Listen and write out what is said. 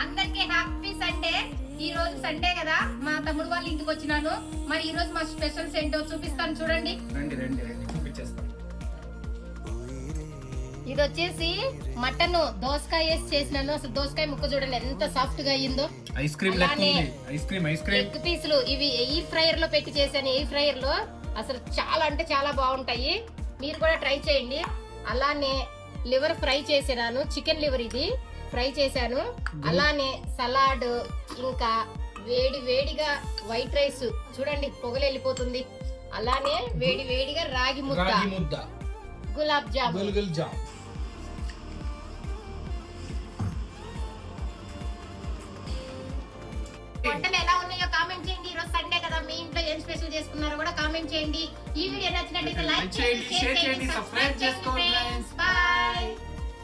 అందరికి happy Sunday. ఈ రోజు సండే కదా, మా తమ్ముడు వాళ్ళ ఇంటికి వచ్చినాను. మరి ఈ రోజు మా స్పెషల్స్ ఏంటో చూపిస్తాను, చూడండి. ఇది వచ్చేసి మటన్ దోసకాయ వేసి చేసినాను. అసలు దోసకాయ ముక్క చూడండి ఎంత సాఫ్ట్ గా అయ్యిందో. ఐస్ క్రీమ్ ఎగ్ పీసులు ఇవి ఎయిర్ ఫ్రైయర్ లో పెట్టి చేశాను. ఎయిర్ ఫ్రైయర్ లో అసలు చాలా అంటే చాలా బాగుంటాయి, మీరు కూడా ట్రై చేయండి. అలానే లివర్ ఫ్రై చేసాను, చికెన్ లివర్ ఇది ఫ్రై చేశాను. అలానే సలాడ్, ఇంకా వేడి వేడిగా వైట్ రైస్ చూడండి పొగలు వెళ్ళిపోతుంది. అలానే వేడి వేడిగా రాగి ముద్ద, గులాబ్ జామ్. వంటలు ఎలా ఉన్నాయో కామెంట్ చేయండి. ఈ రోజు సండే కదా, మీ ఇంట్లో ఏం స్పెషల్ చేసుకున్నారో కూడా కామెంట్ చేయండి. ఈ వీడియో నచ్చినట్లయితే లైక్ చేయండి, షేర్ చేయండి, సబ్స్క్రైబ్ చేసుకోండి.